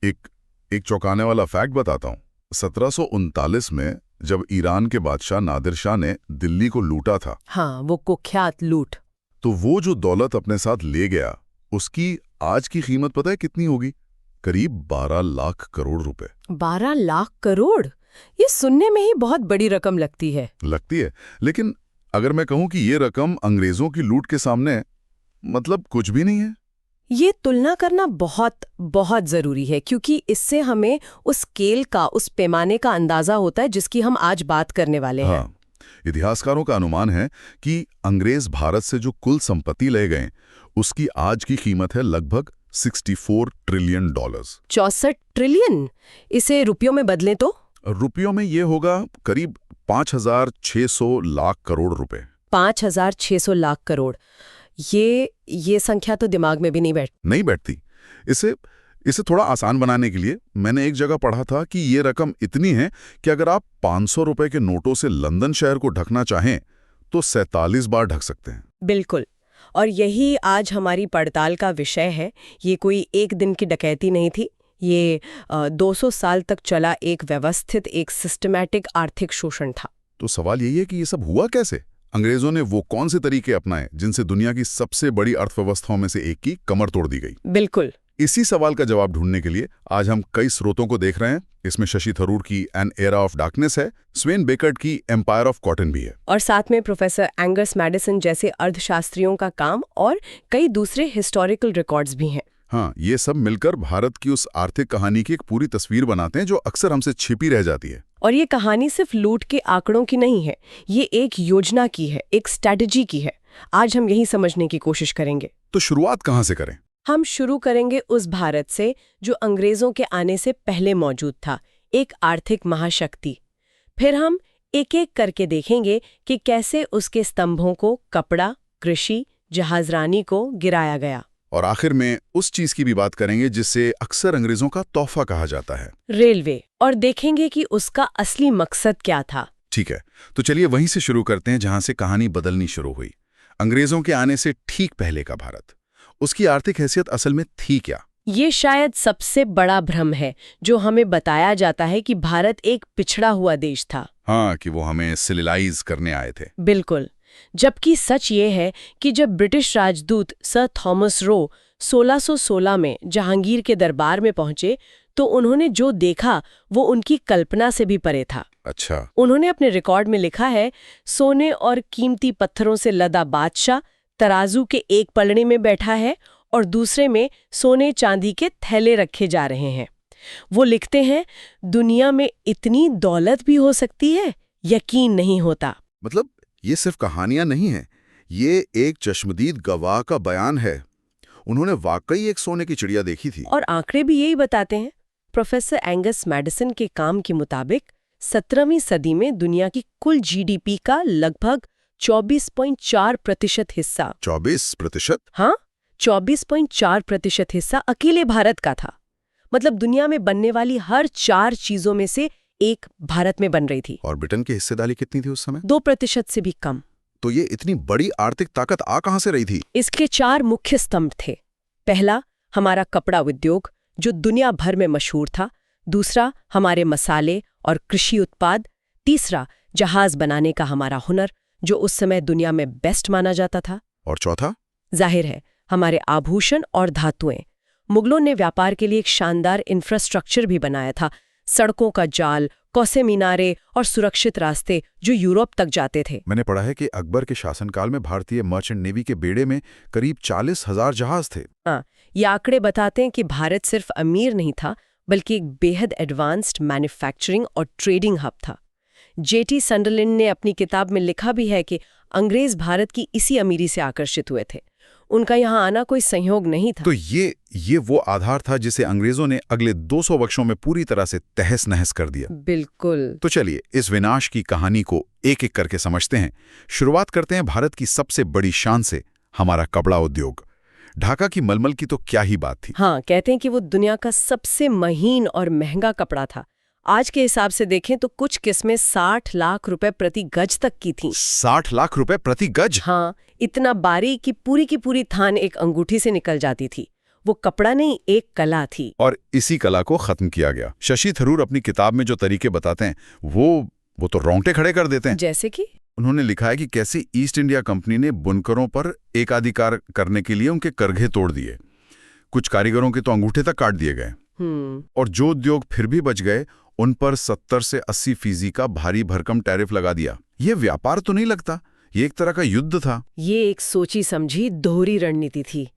एक एक चौंकाने वाला फैक्ट बताता हूँ। 1739 में जब ईरान के बादशाह नादिर शाह ने दिल्ली को लूटा था, हाँ, वो कुख्यात लूट। तो वो जो दौलत अपने साथ ले गया, उसकी आज की कीमत पता है कितनी होगी? करीब 12 लाख करोड़ रुपए। 12 लाख करोड़? ये सुनने में ही बहुत बड़ी रकम लगती है। लगती है, लेकिन अगर मैं कहूं कि ये रकम अंग्रेजों की लूट के सामने मतलब कुछ भी नहीं है। ये तुलना करना बहुत बहुत जरूरी है, क्योंकि इससे हमें उस स्केल का, उस पैमाने का अंदाजा होता है जिसकी हम आज बात करने वाले हैं। हाँ, इतिहासकारों का अनुमान है कि अंग्रेज भारत से जो कुल संपत्ति ले गए, उसकी आज की कीमत है लगभग $64 ट्रिलियन। 64 ट्रिलियन? इसे रुपयों में बदलें तो? रुपयों में ये होगा करीब 5,600 लाख करोड़ रुपए। 5,600 लाख करोड़। ये संख्या तो दिमाग में भी नहीं बैठती। इसे थोड़ा आसान बनाने के लिए मैंने एक जगह पढ़ा था कि ये रकम इतनी है कि अगर आप 500 रुपए के नोटों से लंदन शहर को ढकना चाहें तो 47 बार ढक सकते हैं। बिल्कुल। और यही आज हमारी पड़ताल का विषय है। ये कोई एक दिन की डकैती नहीं थी। ये 200 साल तक चला एक व्यवस्थित, एक सिस्टमैटिक आर्थिक शोषण था। तो सवाल यही है कि ये सब हुआ कैसे? अंग्रेजों ने वो कौन से तरीके अपनाए जिनसे दुनिया की सबसे बड़ी अर्थव्यवस्थाओं में से एक की कमर तोड़ दी गई? बिल्कुल। इसी सवाल का जवाब ढूंढने के लिए आज हम कई स्रोतों को देख रहे हैं। इसमें शशि थरूर की एन एरा ऑफ डार्कनेस है, स्वेन बेकर्ट की एम्पायर ऑफ कॉटन भी है, और साथ में प्रोफेसर एंगस मैडिसन जैसे अर्थशास्त्रियों का काम और कई दूसरे हिस्टोरिकल रिकॉर्ड्स भी हैं। हाँ, ये सब मिलकर भारत की उस आर्थिक कहानी की एक पूरी तस्वीर बनाते हैं जो अक्सर हमसे छिपी रह जाती है। और ये कहानी सिर्फ लूट के आंकड़ों की नहीं है, ये एक योजना की है, एक स्ट्रैटेजी की है। आज हम यही समझने की कोशिश करेंगे। तो शुरुआत कहाँ से करें? हम शुरू करेंगे उस भारत से जो अंग्रेजों के आने से पहले मौजूद था, एक आर्थिक महाशक्ति। फिर हम एक एक करके देखेंगे कि कैसे उसके स्तंभों को कपड़ा, कृषि, जहाजरानी को गिराया गया। और आखिर में उस चीज की भी बात करेंगे जिससे अक्सर अंग्रेजों का तोहफा कहा जाता है, रेलवे, और देखेंगे कि उसका असली मकसद क्या था। ठीक है, तो चलिए वहीं से शुरू करते हैं जहां से कहानी बदलनी शुरू हुई। अंग्रेजों के आने से ठीक पहले का भारत, उसकी आर्थिक हैसियत असल में थी क्या? ये शायद सबसे बड़ा भ्रम है जो हमें बताया जाता है कि भारत एक पिछड़ा हुआ देश था। हाँ, कि वो हमें सिविलाइज करने आए थे। बिल्कुल। जबकि सच ये है कि जब ब्रिटिश राजदूत सर थॉमस रो 1616 में जहांगीर के दरबार में पहुंचे तो उन्होंने जो देखा वो उनकी कल्पना से भी परे था। अच्छा। उन्होंने अपने रिकॉर्ड में लिखा है, सोने और कीमती पत्थरों से लदा बादशाह तराजू के एक पलड़े में बैठा है और दूसरे में सोने चांदी के थैले रखे जा रहे हैं। वो लिखते हैं, दुनिया में इतनी दौलत भी हो सकती है, यकीन नहीं होता। मतलब ये सिर्फ कहानियां नहीं हैं, ये एक चश्मदीद गवाह का बयान है। उन्होंने वाकई एक सोने की चिड़िया देखी थी। और आंकड़े भी यही बताते हैं। प्रोफेसर एंगस मैडिसन के काम के मुताबिक 17वीं सदी में दुनिया की कुल जीडीपी का लगभग 24.4% हिस्सा 24%? हाँ, 24.4% हिस्सा अकेले भारत का था। मतलब दुनिया में बनने वाली हर 4 चीजों में से एक भारत में बन रही थी। और ब्रिटेन की हिस्सेदारी कितनी थी उस समय? 2% से भी कम। तो ये इतनी बड़ी आर्थिक ताकत आ कहां से रही थी? इसके 4 मुख्य स्तंभ थे। पहला, हमारा कपड़ा उद्योग जो दुनिया भर में मशहूर था। दूसरा, हमारे मसाले और कृषि उत्पाद। तीसरा, जहाज बनाने का हमारा हुनर जो उस समय दुनिया में बेस्ट माना जाता था। और चौथा? जाहिर है, हमारे आभूषण और धातुएं। मुगलों ने व्यापार के लिए एक शानदार इंफ्रास्ट्रक्चर भी बनाया था, सड़कों का जाल, कौसे मीनारे और सुरक्षित रास्ते जो यूरोप तक जाते थे। मैंने पढ़ा है कि अकबर के शासनकाल में भारतीय मर्चेंट नेवी के बेड़े में करीब 40,000 जहाज थे। हाँ, ये आंकड़े बताते हैं कि भारत सिर्फ अमीर नहीं था बल्कि एक बेहद एडवांस्ड मैन्युफैक्चरिंग और ट्रेडिंग हब था। जेटी संडरलैंड ने अपनी किताब में लिखा भी है कि अंग्रेज भारत की इसी अमीरी से आकर्षित हुए थे। उनका यहाँ आना कोई संयोग नहीं था। तो ये वो आधार था जिसे अंग्रेजों ने अगले 200 वर्षों में पूरी तरह से तहस नहस कर दिया। बिल्कुल। तो चलिए इस विनाश की कहानी को एक एक करके समझते हैं। शुरुआत करते हैं भारत की सबसे बड़ी शान से, हमारा कपड़ा उद्योग। ढाका की मलमल की तो क्या ही बात थी। हाँ, कहते हैं कि वो दुनिया का सबसे महीन और महंगा कपड़ा था। आज के हिसाब से देखें तो कुछ किस्में 60 लाख रुपए प्रति गज तक की थीं। 60 लाख रुपए प्रति गज? हाँ, इतना बारीक कि पूरी की पूरी थान एक अंगूठी से निकल जाती थी। वो कपड़ा नहीं, एक कला थी। और इसी कला को खत्म किया गया। शशि थरूर अपनी किताब में जो तरीके बताते हैं वो तो रोंगटे खड़े कर देते हैं। जैसे कि उन्होंने लिखा है कि कैसे ईस्ट इंडिया कंपनी ने बुनकरों पर एकाधिकार करने के लिए उनके करघे तोड़ दिए। कुछ कारीगरों के तो अंगूठे तक काट दिए गए। और जो उद्योग फिर भी बच गए उन पर 70 से 80% का भारी भरकम टैरिफ लगा दिया। ये व्यापार तो नहीं लगता, ये एक तरह का युद्ध था। ये एक सोची समझी दोहरी रणनीति थी।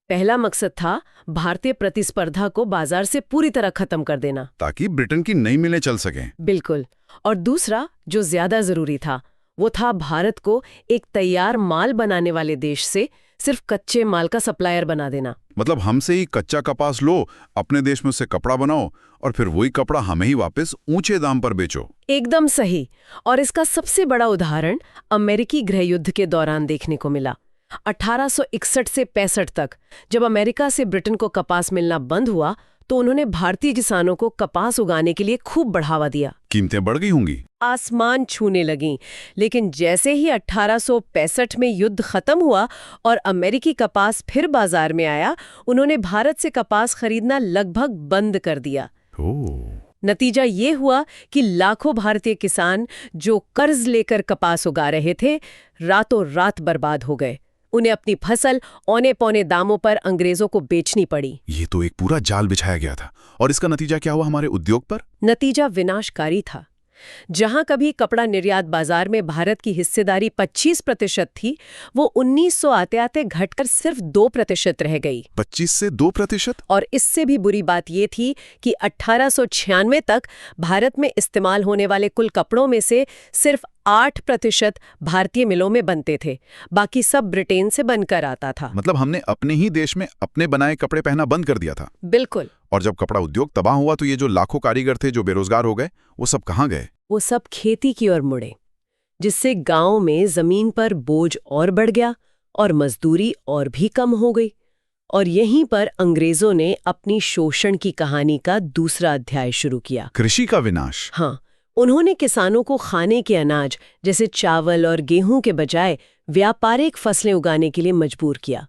पहला मकसद था भारतीय प्रतिस्पर्धा को बाजार से पूरी तरह खत्म कर देना, ताकि ब्रिटेन की नई मिलें चल सकें। बिल्कुल। और दूसरा जो ज्यादा जरूरी था वो था भारत को एक तैयार माल बनाने वाले देश से सिर्फ कच्चे माल का सप्लायर बना देना। मतलब हमसे ही कच्चा कपास लो, अपने देश में उससे कपड़ा बनाओ और फिर वही कपड़ा हमें ही वापस ऊंचे दाम पर बेचो। एकदम सही। और इसका सबसे बड़ा उदाहरण अमेरिकी गृहयुद्ध के दौरान देखने को मिला। 1861 से 65 तक जब अमेरिका से ब्रिटेन को कपास मिलना बंद हुआ तो उन्होंने भारतीय किसानों को कपास उगाने के लिए खूब बढ़ावा दिया। कीमतें बढ़ गई होंगी, आसमान छूने लगीं। लेकिन जैसे ही 1865 में युद्ध खत्म हुआ और अमेरिकी कपास फिर बाजार में आया, उन्होंने भारत से कपास खरीदना लगभग बंद कर दिया। नतीजा ये हुआ कि लाखों भारतीय किसान जो कर्ज लेकर कपास उगा रहे थे, रातों रात बर्बाद हो गए। उन्हें अपनी फसल औने पौने दामों पर अंग्रेजों को बेचनी पड़ी। ये तो एक पूरा जाल बिछाया गया था। और इसका नतीजा क्या हुआ हमारे उद्योग पर? नतीजा विनाशकारी था। जहां कभी कपड़ा निर्यात बाजार में भारत की हिस्सेदारी 25% थी, वो 1900 आते आते घटकर सिर्फ 2% रह गई। 25 से 2%? और इससे भी बुरी बात ये थी कि 1896 तक भारत में इस्तेमाल होने वाले कुल कपड़ों में से सिर्फ 8% भारतीय मिलों में बनते थे, बाकी सब ब्रिटेन से बनकर आता था। मतलब हमने अपने ही देश में अपने बनाए कपड़े पहना बंद कर दिया था। बिल्कुल। और जब कपड़ा उद्योग तबाह हुआ तो ये जो लाखों कारीगर थे जो बेरोजगार हो गए, वो सब कहाँ गए? वो सब खेती की ओर मुड़े, जिससे गांव में जमीन पर बोझ और बढ़ गया और मजदूरी और भी कम हो गई। और यहीं पर अंग्रेजों ने अपनी शोषण की कहानी का दूसरा अध्याय शुरू किया। कृषि का विनाश। हाँ, उन्होंने किसानों को खाने के अनाज जैसे चावल और गेहूं के बजाय व्यापारिक फसलें उगाने के लिए मजबूर किया।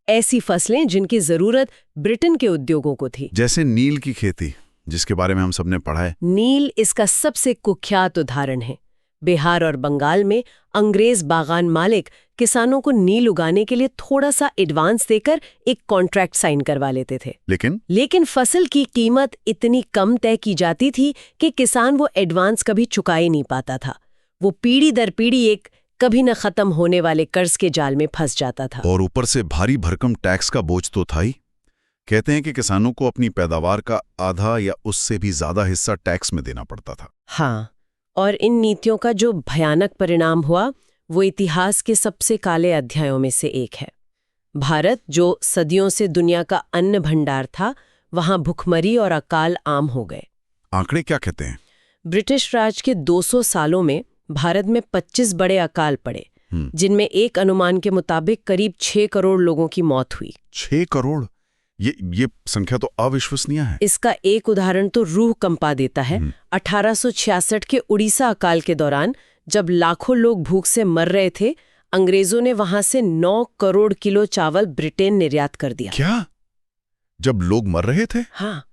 ऐसी फसलें जिनकी जरूरत ब्रिटेन के उद्योगों को थी। जैसे नील की खेती, जिसके बारे में हम सबने पढ़ा है। नील इसका सबसे कुख्यात उदाहरण है। बिहार और बंगाल में अंग्रेज बागान मालिक किसानों को नील उगाने के लिए थोड़ा सा एडवांस देकर एक कॉन्ट्रैक्ट साइन करवा लेते थे। लेकिन फसल की कीमत इतनी कम तय की जाती थी कि किसान वो एडवांस कभी चुका ही नहीं पाता था। वो पीढ़ी दर पीढ़ी एक कभी न खत्म होने वाले कर्ज के जाल में फंस जाता था। और ऊपर से भारी भरकम टैक्स का बोझ तो था ही। कहते हैं कि किसानों को अपनी पैदावार का आधा या उससे भी ज्यादा हिस्सा टैक्स में देना पड़ता था। हाँ, और इन नीतियों का जो भयानक परिणाम हुआ वो इतिहास के सबसे काले अध्यायों में से एक है। भारत, जो सदियों से दुनिया का अन्न भंडार था, वहां भुखमरी और अकाल आम हो गए। आंकड़े क्या कहते हैं? ब्रिटिश राज के 200 सालों में भारत में 25 बड़े अकाल पड़े, जिनमें एक अनुमान के मुताबिक करीब 6 करोड़ लोगों की मौत हुई। 6 करोड़? ये संख्या तो अविश्वसनीय है। इसका एक उदाहरण तो रूह कंपा देता है। 1866 के उड़ीसा अकाल के दौरान जब लाखों लोग भूख से मर रहे थे, अंग्रेजों ने वहां से 9 करोड़ किलो चावल ब्रिटेन निर्यात कर दिया। क्या? जब लोग मर रहे थे? हाँ,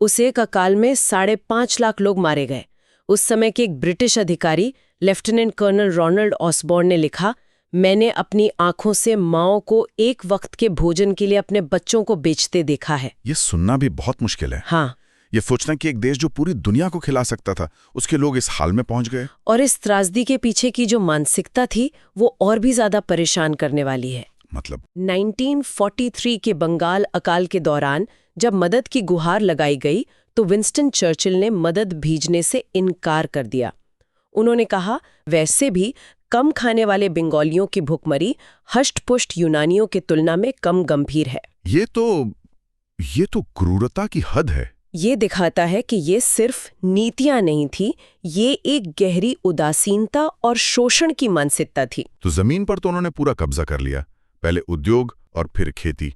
उस एक अकाल में 5.5 लाख लोग मारे गए। उस समय के एक ब्रिटिश अधिकारी लेफ्टिनेंट कर्नल रोनाल्ड ऑसबॉर्न ने लिखा, मैंने अपनी आंखों से माओ को एक वक्त के भोजन के लिए अपने बच्चों को बेचते देखा है। ये सुनना भी बहुत मुश्किल है। हाँ, ये सोचना कि एक देश जो पूरी दुनिया को खिला सकता था, उसके लोग इस हाल में पहुंच गए। और इस त्रासदी के पीछे की जो मानसिकता थी वो और भी ज्यादा परेशान करने वाली है। मतलब 1943 के बंगाल अकाल के दौरान जब मदद की गुहार लगाई गई तो विंस्टन चर्चिल ने मदद भेजने से इनकार कर दिया। उन्होंने कहा, वैसे भी कम खाने वाले बंगालियों की भुखमरी हष्ट-पुष्ट यूनानियों की तुलना में कम गंभीर है। ये तो क्रूरता की हद है। ये दिखाता है कि ये सिर्फ नीतियां नहीं थी, ये एक गहरी उदासीनता और शोषण की मानसिकता थी। तो जमीन पर तो उन्होंने पूरा कब्जा कर लिया, पहले उद्योग और फिर खेती।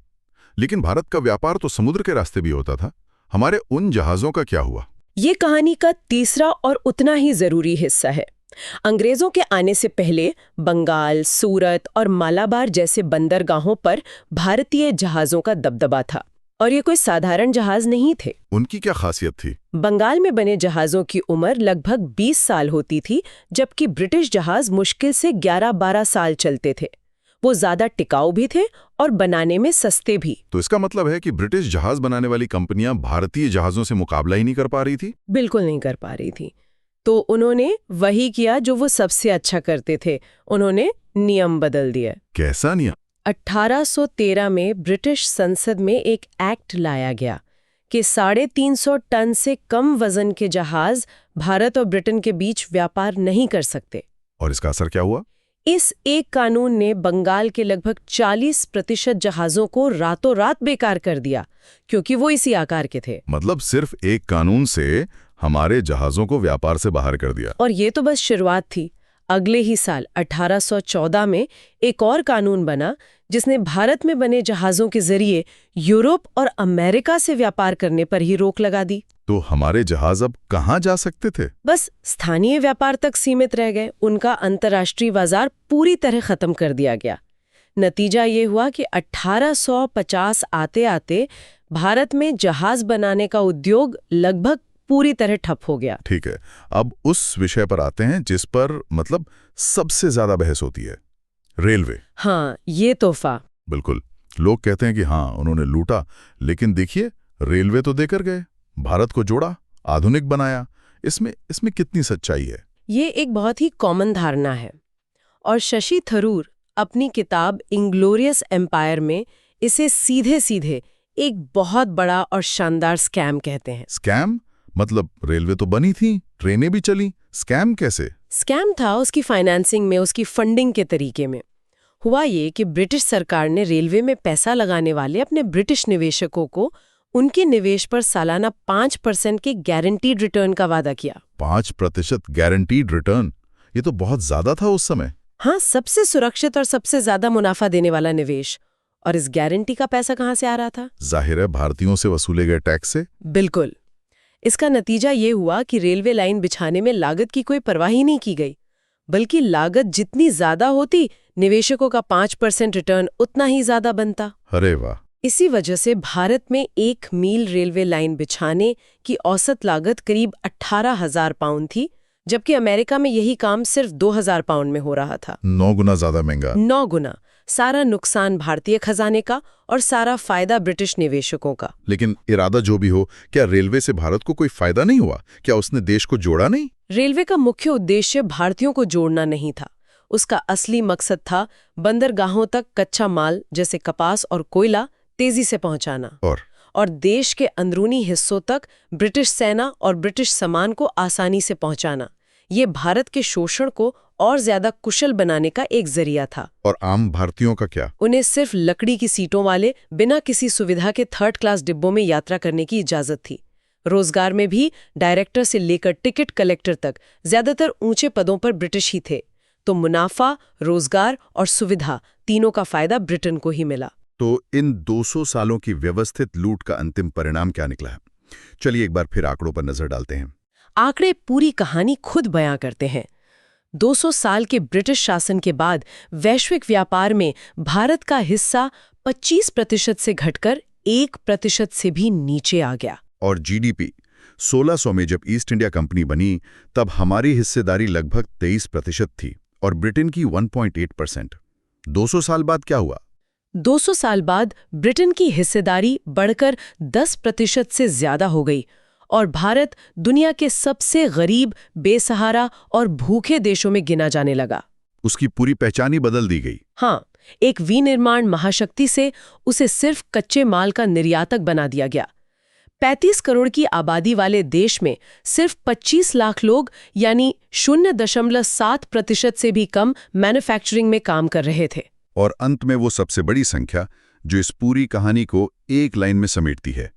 लेकिन भारत का व्यापार तो समुद्र के रास्ते भी होता था। हमारे उन जहाजों का क्या हुआ? ये कहानी का तीसरा और उतना ही जरूरी हिस्सा है। अंग्रेजों के आने से पहले बंगाल, सूरत और मालाबार जैसे बंदरगाहों पर भारतीय जहाजों का दबदबा था। और ये कोई साधारण जहाज नहीं थे। उनकी क्या खासियत थी? बंगाल में बने जहाज़ों की उम्र लगभग 20 साल होती थी, जबकि ब्रिटिश जहाज मुश्किल से 11-12 साल चलते थे। वो ज़्यादा टिकाऊ भी थे और बनाने में सस्ते भी। तो इसका मतलब है कि ब्रिटिश जहाज बनाने वाली कंपनियां भारतीय जहाजों से मुकाबला ही नहीं कर पा रही थी? बिल्कुल नहीं कर पा रही थी। तो उन्होंने वही किया जो वो सबसे अच्छा करते थे, उन्होंने नियम बदल दिए। कैसा नियम? 1813 में ब्रिटिश संसद में एक एक्ट लाया गया कि 350 टन से कम वजन के जहाज भारत और ब्रिटेन के बीच व्यापार नहीं कर सकते। और इसका असर क्या हुआ? इस एक कानून ने बंगाल के लगभग 40% जहाज़ों को रातों रात बेकार कर दिया, क्योंकि वो इसी आकार के थे। मतलब सिर्फ एक कानून से हमारे जहाजों को व्यापार से बाहर कर दिया। और ये तो बस शुरुआत थी। अगले ही साल 1814 में एक और कानून बना जिसने भारत में बने जहाज़ों के जरिए यूरोप और अमेरिका से व्यापार करने पर ही रोक लगा दी। तो हमारे जहाज अब कहाँ जा सकते थे? बस स्थानीय व्यापार तक सीमित रह गए। उनका अंतर्राष्ट्रीय बाजार पूरी तरह खत्म कर दिया गया। नतीजा ये हुआ कि 1850 आते आते भारत में जहाज बनाने का उद्योग लगभग पूरी तरह ठप हो गया। ठीक है, अब उस विषय पर आते हैं जिस पर मतलब सबसे ज्यादा बहस होती है, रेलवे। हाँ, ये तोहफा। बिल्कुल। लोग कहते हैं कि हाँ उन्होंने लूटा, लेकिन देखिए रेलवे तो देकर गए, भारत को जोड़ा, आधुनिक बनाया। इसमें कितनी सच्चाई है? ये एक बहुत ही कॉमन धारणा है और शशि थरूर अपनी किताब इंग्लोरियस एम्पायर में इसे सीधे सीधे एक बहुत बड़ा और शानदार स्कैम कहते हैं। स्कैम? मतलब रेलवे तो बनी थी, ट्रेनें भी चली, स्कैम कैसे? स्कैम था उसकी फाइनेंसिंग में, उसकी फंडिंग के तरीके में। हुआ ये कि ब्रिटिश सरकार ने रेलवे में पैसा लगाने वाले अपने ब्रिटिश निवेशकों को उनके निवेश पर सालाना 5% के गारंटीड रिटर्न का वादा किया। 5% गारंटीड रिटर्न? ये तो बहुत ज्यादा था उस समय। हाँ, सबसे सुरक्षित और सबसे ज्यादा मुनाफा देने वाला निवेश। और इस गारंटी का पैसा कहाँ से आ रहा था? जाहिर है भारतीयों से वसूले गए टैक्स से। बिल्कुल। इसका नतीजा ये हुआ कि रेलवे लाइन बिछाने में लागत की कोई परवाह ही नहीं की गई, बल्कि लागत जितनी ज्यादा होती, निवेशकों का 5% रिटर्न उतना ही ज्यादा बनता। अरे वाह! इसी वजह से भारत में 1 मील रेलवे लाइन बिछाने की औसत लागत करीब 18,000 पाउंड थी, जबकि अमेरिका में यही काम सिर्फ 2,000 पाउंड में हो रहा था। 9 गुना ज्यादा महंगा। 9 गुना। सारा नुकसान भारतीय खजाने का और सारा फायदा ब्रिटिश निवेशकों का। लेकिन इरादा जो भी हो, क्या रेलवे से भारत को कोई फायदा नहीं हुआ? क्या उसने देश को जोड़ा नहीं? रेलवे का मुख्य उद्देश्य भारतीयों को जोड़ना नहीं था। उसका असली मकसद था बंदरगाहों तक कच्चा माल जैसे कपास और कोयला तेजी से पहुंचाना और देश के अंदरूनी हिस्सों तक ब्रिटिश सेना और ब्रिटिश सामान को आसानी से पहुंचाना। ये भारत के शोषण को और ज्यादा कुशल बनाने का एक जरिया था। और आम भारतीयों का क्या? उन्हें सिर्फ लकड़ी की सीटों वाले बिना किसी सुविधा के 3rd क्लास डिब्बों में यात्रा करने की इजाजत थी। रोजगार में भी डायरेक्टर से लेकर टिकट कलेक्टर तक ज्यादातर ऊंचे पदों पर ब्रिटिश ही थे। तो मुनाफा, रोजगार और सुविधा तीनों का फायदा ब्रिटेन को ही मिला। तो इन 200 सालों की व्यवस्थित लूट का अंतिम परिणाम क्या निकला है? चलिए एक बार फिर आंकड़ों पर नजर डालते हैं। आंकड़े पूरी कहानी खुद बयां करते हैं। 200 साल के ब्रिटिश शासन के बाद वैश्विक व्यापार में भारत का हिस्सा 25% से घटकर 1% से भी नीचे आ गया। और जीडीपी 1600 में जब ईस्ट इंडिया कंपनी बनी, तब हमारी हिस्सेदारी लगभग 23% थी और ब्रिटेन की 1.8%। 200 साल बाद क्या हुआ? 200 साल बाद ब्रिटेन की हिस्सेदारी बढ़कर 10% से ज्यादा हो गई और भारत दुनिया के सबसे गरीब, बेसहारा और भूखे देशों में गिना जाने लगा। उसकी पूरी पहचान ही बदल दी गई। हाँ, एक विनिर्माण महाशक्ति से उसे सिर्फ कच्चे माल का निर्यातक बना दिया गया। 35 करोड़ की आबादी वाले देश में सिर्फ 25 लाख लोग यानी 0.7% से भी कम मैन्युफैक्चरिंग में काम कर रहे थे। और अंत में वो सबसे बड़ी संख्या जो इस पूरी कहानी को एक लाइन में समेटती है।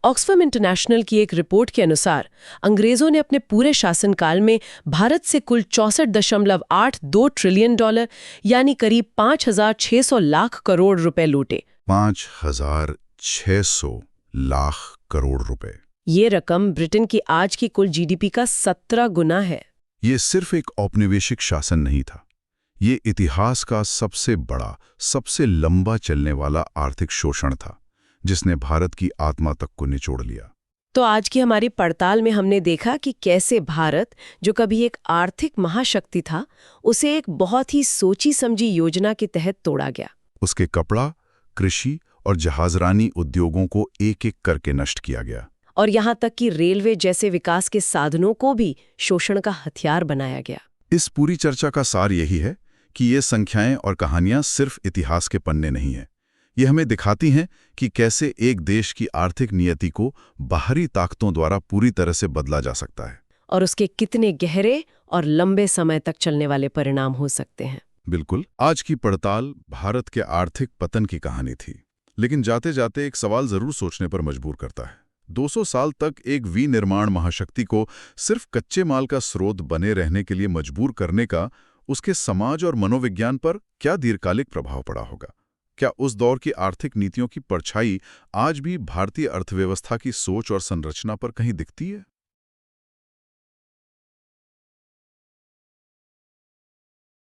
ऑक्सफैम इंटरनेशनल की एक रिपोर्ट के अनुसार अंग्रेजों ने अपने पूरे शासनकाल में भारत से कुल 64.82 ट्रिलियन डॉलर यानी करीब 5,600 लाख करोड़ रुपए लूटे। 5,600 लाख करोड़ रुपए। ये रकम ब्रिटेन की आज की कुल जीडीपी का 17 गुना है। ये सिर्फ एक औपनिवेशिक शासन नहीं था, ये इतिहास का सबसे बड़ा, सबसे लंबा चलने वाला आर्थिक शोषण था, जिसने भारत की आत्मा तक को निचोड़ लिया। तो आज की हमारी पड़ताल में हमने देखा कि कैसे भारत, जो कभी एक आर्थिक महाशक्ति था, उसे एक बहुत ही सोची समझी योजना के तहत तोड़ा गया। उसके कपड़ा, कृषि और जहाजरानी उद्योगों को एक-एक करके नष्ट किया गया। और यहाँ तक कि रेलवे जैसे विकास के साधनों को भी शोषण का हथियार बनाया गया। इस पूरी चर्चा का सार यही है कि ये संख्याएं और कहानियां सिर्फ इतिहास के पन्ने नहीं हैं। ये हमें दिखाती हैं कि कैसे एक देश की आर्थिक नियति को बाहरी ताकतों द्वारा पूरी तरह से बदला जा सकता है। और उसके कितने गहरे और लंबे समय तक चलने वाले परिणाम हो सकते हैं। बिल्कुल। आज की पड़ताल भारत के आर्थिक पतन की कहानी थी, लेकिन जाते जाते एक सवाल जरूर सोचने पर मजबूर करता है। 200 साल तक एक विनिर्माण महाशक्ति को सिर्फ कच्चे माल का स्रोत बने रहने के लिए मजबूर करने का उसके समाज और मनोविज्ञान पर क्या दीर्घकालिक प्रभाव पड़ा होगा? क्या उस दौर की आर्थिक नीतियों की परछाई आज भी भारतीय अर्थव्यवस्था की सोच और संरचना पर कहीं दिखती है?